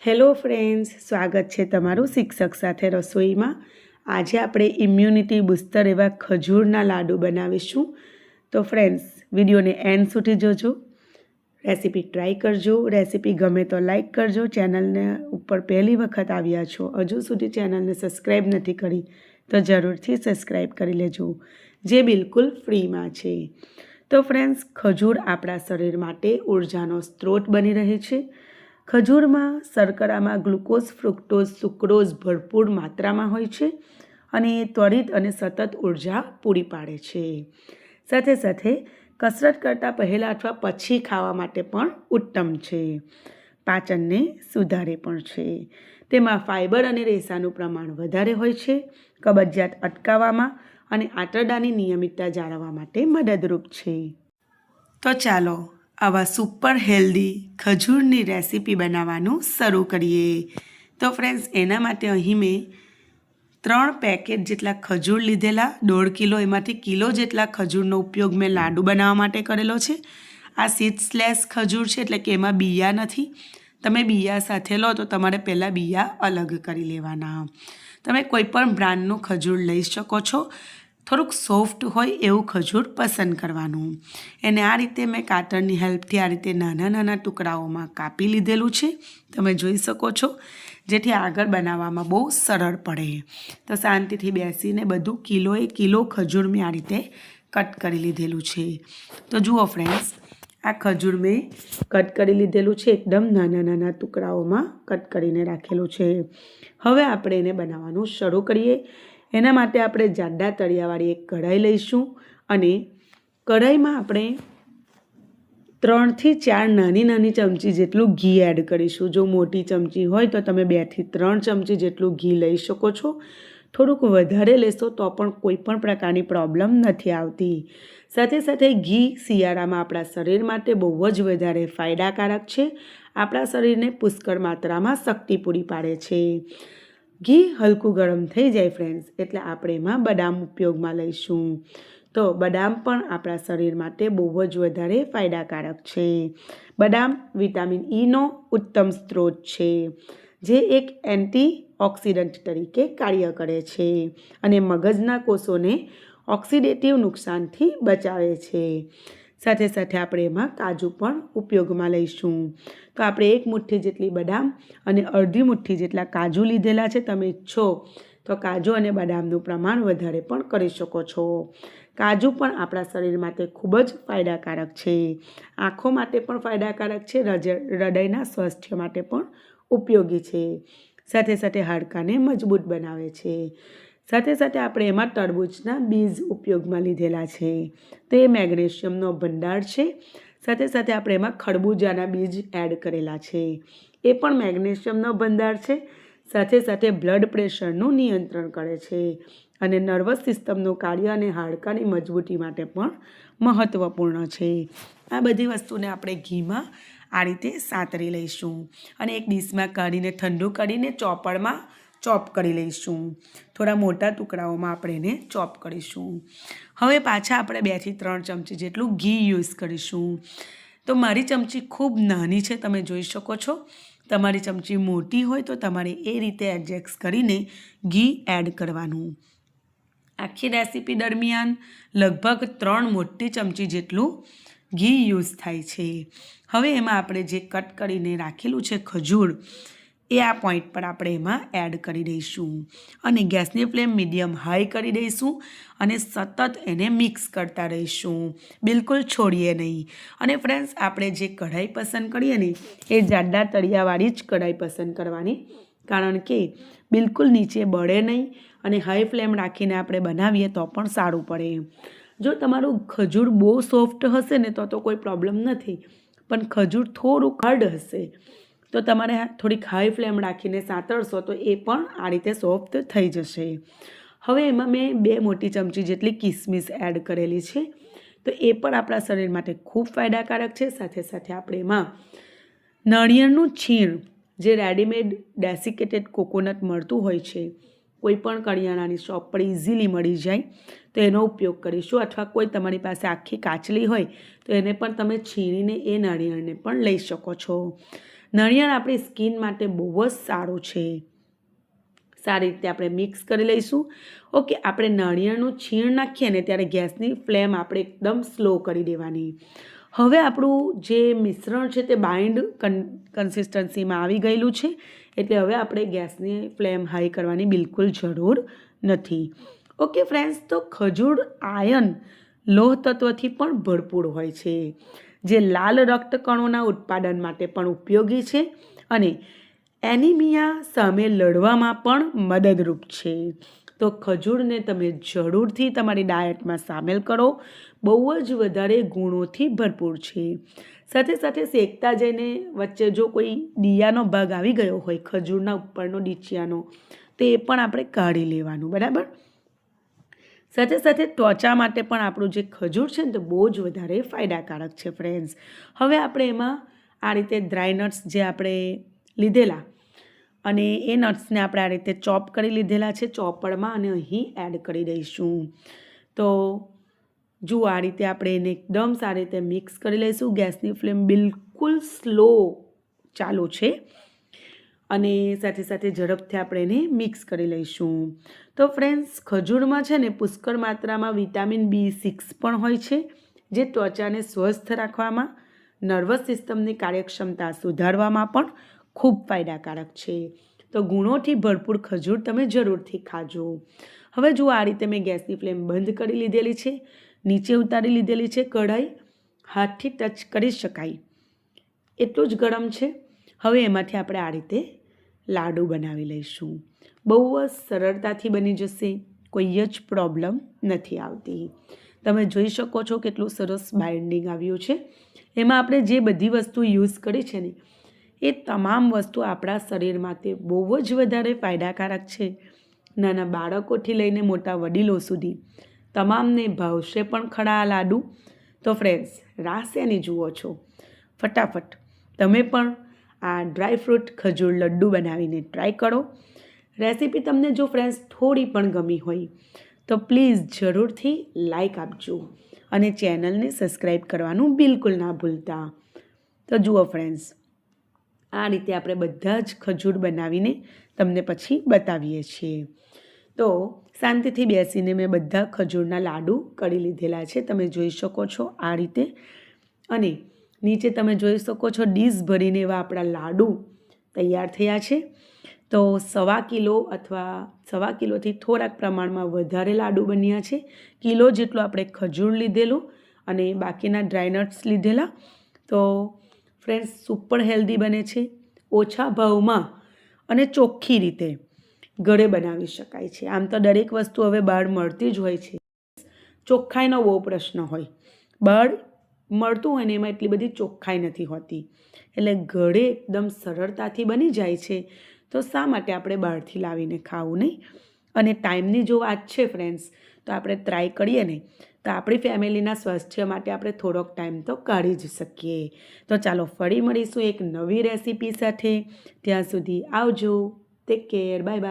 Hello friends, સ્વાગત છે તમારું શિક્ષક સાથે રસોઈમાં। આજે આપણે ઇમ્યુનિટી બૂસ્ટર એવા ખજૂરના લાડુ બનાવીશું। તો ફ્રેન્ડ્સ, વિડીયોને એન્ડ સુધી જોજો, રેસીપી ટ્રાય કરજો। રેસીપી ગમે તો લાઈક કરજો। ચેનલને ઉપર પહેલી વખત આવ્યા છો, હજુ સુધી ચેનલને સબસ્ક્રાઈબ નથી કરી તો જરૂરથી સબસ્ક્રાઈબ કરી લેજો, જે બિલકુલ ફ્રીમાં છે। તો ફ્રેન્ડ્સ, ખજૂર આપણા શરીર માટે ઉર્જાનો સ્ત્રોત બની રહે છે। ખજૂરમાં શર્કરામાં ગ્લુકોઝ, ફ્રુક્ટોઝ, સુક્રોઝ ભરપૂર માત્રામાં હોય છે અને એ ત્વરિત અને સતત ઉર્જા પૂરી પાડે છે। સાથે સાથે કસરત કરતાં પહેલાં અથવા પછી ખાવા માટે પણ ઉત્તમ છે। પાચનને સુધારે પણ છે। તેમાં ફાઇબર અને રેસાનું પ્રમાણ વધારે હોય છે। કબજિયાત અટકાવવામાં અને આંતરડાની નિયમિતતા જાળવવા માટે મદદરૂપ છે। તો ચાલો આવા સુપર હેલ્ધી ખજૂરની રેસીપી બનાવવાનું શરૂ કરીએ। તો ફ્રેન્ડ્સ, એના માટે અહીં મેં 3 પેકેટ જેટલા ખજૂર લીધેલા। 1.5 કિલો, એમાંથી કિલો જેટલા ખજૂરનો ઉપયોગ મેં લાડુ બનાવવા માટે કરેલો છે। આ સીડ્સલેસ ખજૂર છે, એટલે કે એમાં બિયા નથી। તમે બિયા સાથે લો તો તમારે પહેલાં બિયા અલગ કરી લેવાના। તમે કોઈ પણ બ્રાન્ડનું ખજૂર લઈ શકો છો। થોડુંક સોફ્ટ હોય એવું ખજૂર પસંદ કરવાનું। એને આ રીતે મેં કાતરની હેલ્પથી આ રીતે નાના નાના ટુકડાઓમાં કાપી લીધેલું છે, તમે જોઈ શકો છો, જેથી આગળ બનાવવામાં બહુ સરળ પડે। તો શાંતિથી બેસીને બધું કિલોએ કિલો ખજૂર મેં આ રીતે કટ કરી લીધેલું છે। તો જુઓ ફ્રેન્ડ્સ, આ ખજૂર મેં કટ કરી લીધેલું છે, એકદમ નાના નાના ટુકડાઓમાં કટ કરીને રાખેલું છે। હવે આપણે એને બનાવવાનું શરૂ કરીએ। એના માટે આપણે જાડા તળિયાવાળી એક કઢાઈ લઈશું અને કઢાઈમાં આપણે 3 થી 4 નાની નાની ચમચી જેટલું ઘી એડ કરીશું। જો મોટી ચમચી હોય તો તમે 2 થી 3 ચમચી જેટલું ઘી લઈ શકો છો। થોડુંક વધારે લેશો તો પણ કોઈ પણ પ્રકારની પ્રોબ્લેમ નથી આવતી। સાથે સાથે ઘી શિયાળામાં આપણા શરીર માટે બહુ જ વધારે ફાયદાકારક છે। આપણા શરીરને પુષ્કળ માત્રામાં શક્તિ પૂરી પાડે છે। ઘી હલકું ગરમ થઈ જાય ફ્રેન્ડ્સ, એટલે આપણે એમાં બદામ ઉપયોગમાં લઈશું। તો બદામ પણ આપણા શરીર માટે બહુ જ વધારે ફાયદાકારક છે। બદામ વિટામિન ઈનો ઉત્તમ સ્ત્રોત છે, જે એક એન્ટીઓક્સિડન્ટ તરીકે કાર્ય કરે છે અને મગજના કોષોને ઓક્સિડેટિવ નુકસાનથી બચાવે છે। સાથે સાથે આપણે એમાં કાજુ પણ ઉપયોગમાં લઈશું। તો આપણે 1 મુઠ્ઠી જેટલી બદામ અને અડધી મુઠ્ઠી જેટલા કાજુ લીધેલા છે। તમે ઈચ્છો તો કાજુ અને બદામનું પ્રમાણ વધારે પણ કરી શકો છો। કાજુ પણ આપણા શરીર માટે ખૂબ જ ફાયદાકારક છે। આંખો માટે પણ ફાયદાકારક છે, હૃદયના સ્વાસ્થ્ય માટે પણ ઉપયોગી છે। સાથે સાથે હાડકાને મજબૂત બનાવે છે। સાથે સાથે આપણે એમાં તરબૂચના બીજ ઉપયોગમાં લીધેલા છે, તે મેગ્નેશિયમનો ભંડાર છે। સાથે સાથે આપણે એમાં ખરબૂજાના બીજ એડ કરેલા છે, એ પણ મેગ્નેશિયમનો ભંડાર છે। સાથે સાથે બ્લડ પ્રેશરનું નિયંત્રણ કરે છે અને નર્વસ સિસ્ટમનું કાર્ય અને હાડકાની મજબૂતી માટે પણ મહત્ત્વપૂર્ણ છે। આ બધી વસ્તુને આપણે ઘીમાં આ રીતે સાતરી લઈશું અને એક ડીશમાં કાઢીને ઠંડુ કરીને ચોપડમાં ચોપ કરી લઈશું। થોડા મોટા ટુકડાઓમાં આપણે એને ચોપ કરીશું। હવે પાછા આપણે 2 થી 3 ચમચી જેટલું ઘી યુઝ કરીશું। તો મારી ચમચી ખૂબ નાની છે, તમે જોઈ શકો છો। તમારી ચમચી મોટી હોય તો તમારે એ રીતે એડજસ્ટ કરીને ઘી એડ કરવાનું। આખી રેસીપી દરમિયાન લગભગ 3 મોટી ચમચી જેટલું ઘી યુઝ થાય છે। હવે એમાં આપણે જે કટ કરીને રાખેલું છે ખજૂર, એ આ પોઈન્ટ પર આપણે એમાં એડ કરી દઈશું અને ગેસની ફ્લેમ મીડિયમ હાઈ કરી દઈશું અને સતત એને મિક્સ કરતા રહીશું, બિલકુલ છોડીએ નહીં। અને ફ્રેન્ડ્સ, આપણે જે કઢાઈ પસંદ કરીએ ને, એ જાડા તળિયાવાળી જ કઢાઈ પસંદ કરવાની, કારણ કે બિલકુલ નીચે બળે નહીં અને હાઈ ફ્લેમ રાખીને આપણે બનાવીએ તો પણ સારું પડે। જો તમારું ખજૂર બહુ સોફ્ટ હશે ને તો કોઈ પ્રોબ્લેમ નથી, પણ ખજૂર થોડું હાર્ડ હશે તો તમારે થોડીક હાઈ ફ્લેમ રાખીને સાતળશો તો એ પણ આ રીતે સોફ્ટ થઈ જશે। હવે એમાં મેં 2 મોટી ચમચી જેટલી કિસમિસ એડ કરેલી છે, તો એ પણ આપણા શરીર માટે ખૂબ ફાયદાકારક છે। સાથે સાથે આપણે એમાં નાળિયેરનું છીણ, જે રેડીમેડ ડેસિકેટેડ કોકોનટ મળતું હોય છે, કોઈ પણ કરિયાણાની શોપ પર ઇઝીલી મળી જાય, તો એનો ઉપયોગ કરીશું। અથવા કોઈ તમારી પાસે આખી કાચલી હોય તો એને પણ તમે છીણીને એ નાળિયેરને પણ લઈ શકો છો। નાળિયેર આપણી સ્કિન માટે બહુ જ સારું છે. સારી રીતે આપણે મિક્સ કરી લઈશું. ઓકે, આપણે નાળિયેરનું છીણ નાખીએ ને ત્યારે ગેસની ફ્લેમ આપણે એકદમ સ્લો કરી દેવાની. હવે આપણું જે મિશ્રણ છે તે બાઇન્ડ કન્સિસ્ટન્સીમાં આવી ગયેલું છે, એટલે હવે આપણે ગેસની ફ્લેમ હાઈ કરવાની બિલકુલ જરૂર નથી. ઓકે ફ્રેન્ડ્સ, તો ખજૂર આયર્ન લોહ તત્વથી પણ ભરપૂર હોય છે, જે લાલ રક્તકણોના ઉત્પાદન માટે પણ ઉપયોગી છે અને એનિમિયા સામે લડવામાં પણ મદદરૂપ છે. તો ખજૂરને તમે જરૂરથી તમારી ડાયટમાં સામેલ કરો. બહુ જ વધારે ગુણોથી ભરપૂર છે. સાથે સાથે શેકતા જઈને વચ્ચે જો કોઈ ડિયાનો ભાગ આવી ગયો હોય ખજૂરના ઉપરનો ડીચિયાનો, તો એ પણ આપણે કાઢી લેવાનું, બરાબર. સાથે સાથે ત્વચા માટે પણ આપણું જે ખજૂર છે ને તો બહુ જ વધારે ફાયદાકારક છે ફ્રેન્ડ્સ. હવે આપણે એમાં આ રીતે ડ્રાય નટ્સ જે આપણે લીધેલા અને એ નટ્સને આપણે આ રીતે ચોપ કરી લીધેલા છે ચોપરમાં અને અહીં એડ કરી દઈશું. તો જુઓ, આ રીતે આપણે એને એકદમ સારી રીતે મિક્સ કરી લઈશું. ગેસની ફ્લેમ બિલકુલ સ્લો ચાલુ છે અને સાથે સાથે ઝડપથી આપણે એને મિક્સ કરી લઈશું. તો ફ્રેન્ડ્સ, ખજૂરમાં છે ને પુષ્કળ માત્રામાં વિટામિન B6 પણ હોય છે, જે ત્વચાને સ્વસ્થ રાખવામાં, નર્વસ સિસ્ટમની કાર્યક્ષમતા સુધારવામાં પણ ખૂબ ફાયદાકારક છે. તો ગુણોથી ભરપૂર ખજૂર તમે જરૂરથી ખાજો. હવે જુઓ, આ રીતે મેં ગેસની ફ્લેમ બંધ કરી લીધેલી છે, નીચે ઉતારી લીધેલી છે કઢાઈ. હાથથી ટચ કરી શકાય એટલું જ ગરમ છે. હવે એમાંથી આપણે આ રીતે લાડુ બનાવી લઈશું. બહુ જ સરળતાથી બની જશે, કોઈ જ પ્રોબ્લેમ નથી આવતી. તમે જોઈ શકો છો કેટલું સરસ બાઇન્ડિંગ આવ્યું છે. એમાં આપણે જે બધી વસ્તુ યુઝ કરી છે ને એ તમામ વસ્તુ આપણા શરીર માટે બહુ જ વધારે ફાયદાકારક છે. નાના બાળકોથી લઈને મોટા વડીલો સુધી તમામને ભાવશે પણ ખરા આ લાડુ. તો ફ્રેન્ડ્સ, રાહ શેની જુઓ છો? ફટાફટ તમે પણ આ ડ્રાયફ્રૂટ ખજૂર લડ્ડુ બનાવીને ટ્રાય કરો. રેસીપી તમને જો ફ્રેન્ડ્સ થોડી પણ ગમી હોય તો પ્લીઝ જરૂરથી લાઈક આપજો અને ચેનલને સબસ્ક્રાઈબ કરવાનું બિલકુલ ના ભૂલતા. તો જુઓ ફ્રેન્ડ્સ, આ રીતે આપણે બધા જ ખજૂર બનાવીને તમને પછી બતાવીએ છીએ. તો શાંતિથી બેસીને મેં બધા ખજૂરના લાડુ કરી લીધેલા છે, તમે જોઈ શકો છો આ રીતે. અને નીચે તમે જોઈ શકો છો ડીશ ભરીને એવા આપણા લાડુ તૈયાર થયા છે. તો 1.25 કિલો અથવા 1.25 કિલોથી થોડાક પ્રમાણમાં વધારે લાડુ બન્યા છે. કિલો જેટલું આપણે ખજૂર લીધેલું અને બાકીના ડ્રાયનટ્સ લીધેલા. તો ફ્રેન્ડ્સ, સુપર હેલ્ધી બને છે, ઓછા ભાવમાં અને ચોખ્ખી રીતે ઘરે બનાવી શકાય છે. આમ તો દરેક વસ્તુ હવે બહાર મળતી જ હોય છે, ચોખ્ખાઈનો બહુ પ્રશ્ન હોય. બહાર મળતું હોય ને એમાં એટલી બધી ચોખ્ખાઈ નથી હોતી, એટલે ઘરે એકદમ સરળતાથી બની જાય છે. તો શા માટે આપણે બહારથી લાવીને ખાવું નહીં? અને ટાઈમની જો વાત છે ફ્રેન્ડ્સ, તો આપણે ટ્રાય કરીએ ને તો આપણી ફેમિલીના સ્વાસ્થ્ય માટે આપણે થોડોક ટાઈમ તો કાઢી જ શકીએ. તો ચાલો ફરી મળીશું એક નવી રેસીપી સાથે. ત્યાં સુધી આવજો. Take care. Bye bye.